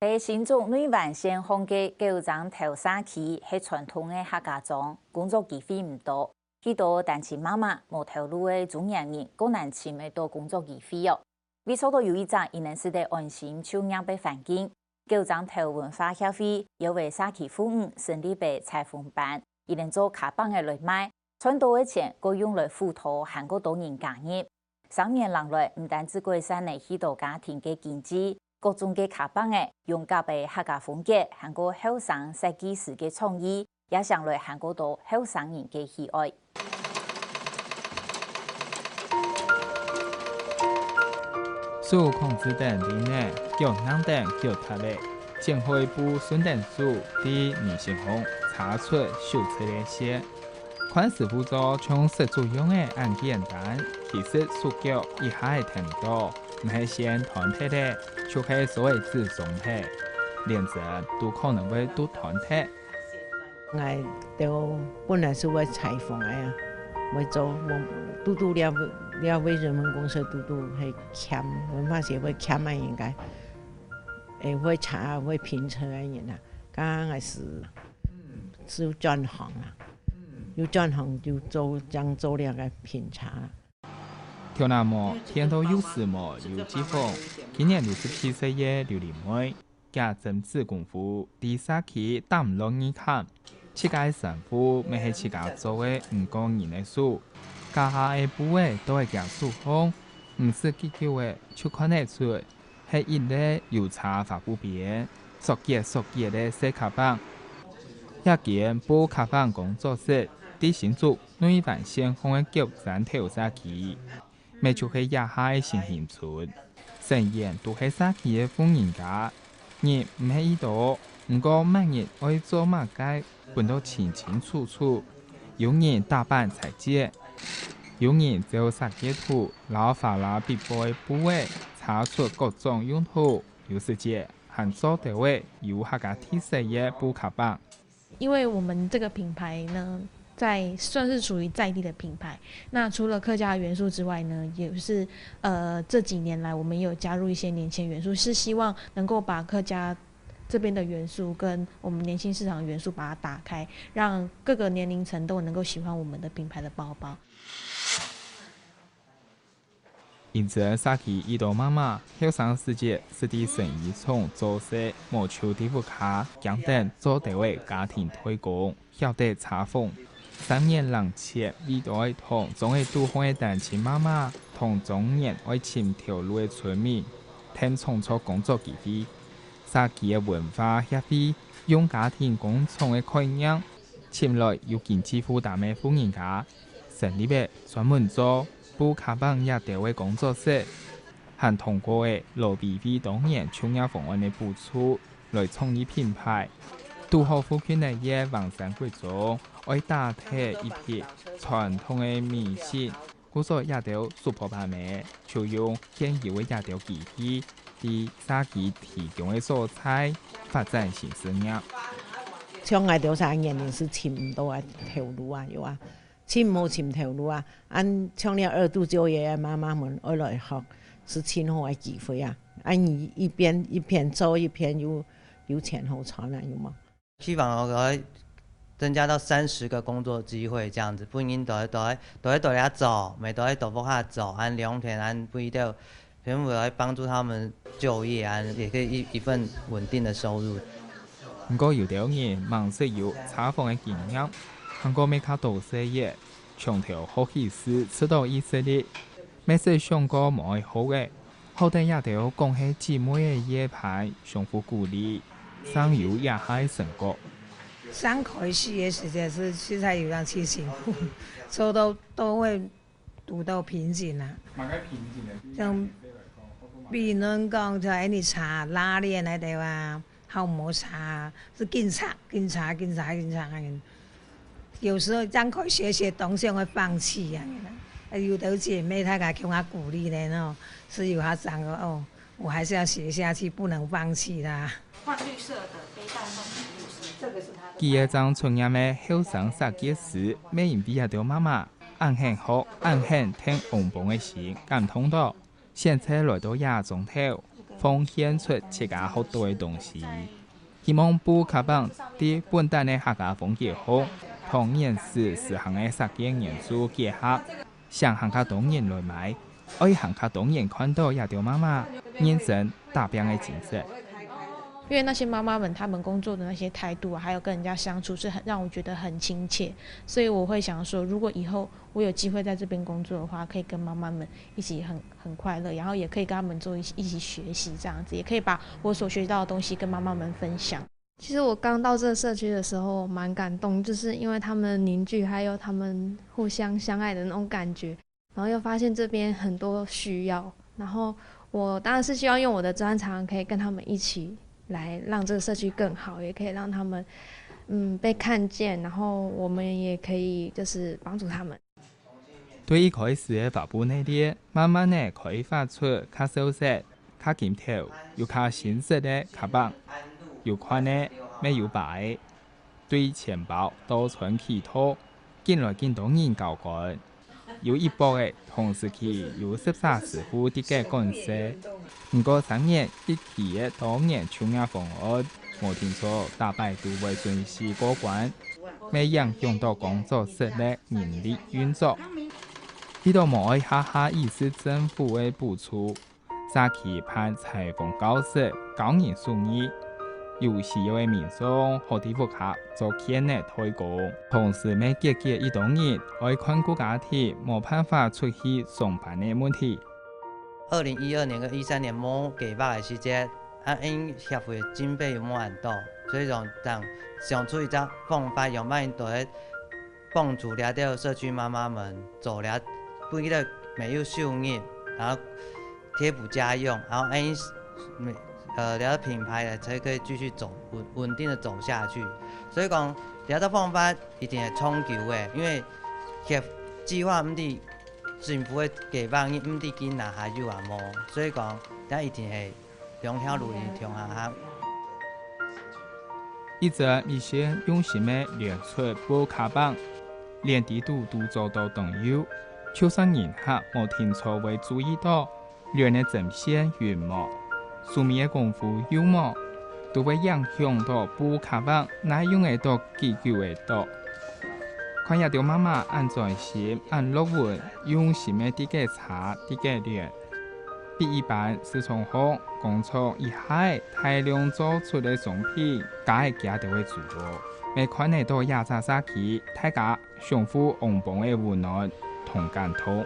在新竹内环县放嘅九张头沙旗系传统嘅客家庄，工作机会唔多，许多单亲妈妈无头路嘅中年人，更难寻到工作机会哦。为所到有一张，伊能使得安心就业嘅环境。九张头文化协会又为沙旗父母成立嘅裁缝班，伊能做卡棒嘅来卖，赚到嘅钱，佮用来辅导韩国多人家业。3年来，唔单止改善了许多家庭嘅经济。各种嘅卡棒嘅用夹嘅客家风格，韩国后生设计师嘅创意，也上来韩国多后生人嘅喜爱。苏控制等里呢，叫南等叫塔的，建会部孙等数第二线红查出修出的些，款式辅助从实作用的按简单，其实塑胶一下系挺多。唔系先团体的，就系所谓自总体，连着都可能会都团体。我都本来是为裁缝的呀，为做嘟嘟了为人文公社嘟嘟系签文化协会签啊，应该会查会评测的人啊，刚开始是转行啊，有转行就做了个评查。跳那么天都有事么有机会，今年67岁的刘丽妹，家政治功夫第三期打唔落耳看，自家丈夫咪系自家做的5个人的数，家下的部位都系家数好，唔是结構的就看得出，系因咧有差法不變，熟結的洗卡棒，一件布卡棒工作室，啲新竹內環縣紅的9站頭沙旗。咪就係也下嘅新興村，成員都係沙旗嘅富人家，而唔係呢度，唔過每日可以做乜嘅，分到清清楚楚。有人打扮裁剪，有人就設計圖，攞法拉必波嘅部位，查出各種用途，有時節還做到嘅有客家特色嘅布卡棒。因為我們這個品牌呢，算是屬於在地的品牌。那除了客家元素之外呢，也是這幾年來我們也有加入一些年輕元素，是希望能夠把客家這邊的元素跟我們年輕市場的元素把它打開，讓各個年齡層都能夠喜歡我們的品牌的包包。因此，沙旗一到媽媽後生世界是啲生意從做事無求地富卡簡單做地位家庭推廣，曉得查縫。3年冷切呢代同總係都可以單親媽媽同中年愛情條路嘅村民，聽創作工作機會。沙旗嘅文化協會用家庭共創嘅概念，簽來有經濟負擔嘅富人家，成立嘅專門做布卡棒也調嘅工作室，還通過嘅羅比會當年創業方案嘅補助來創立品牌。都好附近嘅嘢網上貴族，愛打鐵一片傳統嘅迷信，故所也調 super 版嘅，就用現有嘅也調機器，啲沙旗提供嘅素材發展新事業。像我哋3年是尋唔到嘅條路啊，有啊，尋條路啊，像你2度就業嘅媽媽們愛來學是尋好嘅機會啊，一邊做一邊有錢好賺啊，有冇？希望我可以增加到30個工作機會，這樣子不一定都喺下走，咪都喺度福下走，按2天按不一定，全部來幫助他們就業，也可以一份穩定的收入。不過有啲人忙是有採訪嘅經驗，韓國美卡多事業，從頭好起始直到以色列，每次上過冇好嘅，後底也條講係姊妹嘅夜排相互鼓勵。上游也還成果。剛開始嘅時間是實在有啲辛苦，做到都會遇到瓶頸啦。像比如講就係你查拉鏈喺度啊，好唔好查？是檢查。有時候剛開始些東西會放棄啊，有的姐妹她給我鼓勵咧喏，是有她講哦，我還是要學下去，不能放棄啦。換綠色的背帶放綠色，這個是他的。第二張創業嘅後生設計師，每人比較到媽媽，暗很好，暗很聽紅棒嘅事，感通到。現在來到亞中頭，奉献出自家好多的东西。希望补卡邦伫本地的客家风结合，同现时实行的实践元素结合，向客家党员来买，爱客家党员看到亚条妈妈认真打拼的精神。因为那些妈妈们，她们工作的那些态度啊，还有跟人家相处，是让我觉得很亲切，所以我会想说，如果以后我有机会在这边工作的话，可以跟妈妈们一起很快乐，然后也可以跟他们一起学习，这样子也可以把我所学到的东西跟妈妈们分享。其实我刚到这个社区的时候蛮感动，就是因为他们凝聚，还有他们互相相爱的那种感觉，然后又发现这边很多需要，然后我当然是希望用我的专长可以跟他们一起来让这个社区更好，也可以让他们被看见，然后我们也可以就是帮助他们。对一开始的发布内容，慢慢的可以发出较熟悉、较紧凑又较新式的卡邦，有宽的没有白，对钱包多存祈祷，进来见到人交关。有一波的同时期有13师傅啲嘅干涉，不過3年一期嘅當年搶壓方案，冇聽錯大敗都會順勢過關，未影響到工作室嘅人力運作。呢度冇愛下下意識政府嘅補助，早期盼裁縫教室教人數意。有需要的民眾和地方客做建嘅推廣，同時未解決一種人愛看顧家庭冇辦法出去上班嘅問題。2012年跟13年冇計劃嘅時節，因協會經費冇按到，所以讓想出一個方法，用辦法來幫助了啲社區媽媽們做了本地沒有收入，然後貼補家用，然後了品牌才可以繼續走穩定的走下去。所以講，了個方法一定係長久的，因為計劃唔係政府嘅計劃，唔係囡仔還有啊無，所以講，咱一定係兩條路同行。一則一些用心的聯出補卡邦，連地圖都做到同樣，就算人客冇聽錯會注意到，連嘅整線原模。書面嘅功夫有冇，都會影響到補卡邦內容嘅多幾句嘅多。看下條媽媽按專心、按錄文，用心嘅啲嘅查、啲嘅練，比一般是從學工作以下大量做出嘅商品，假嘅價就會最多。未看得到亞雜沙期，大家相互擁抱嘅溫暖同感動。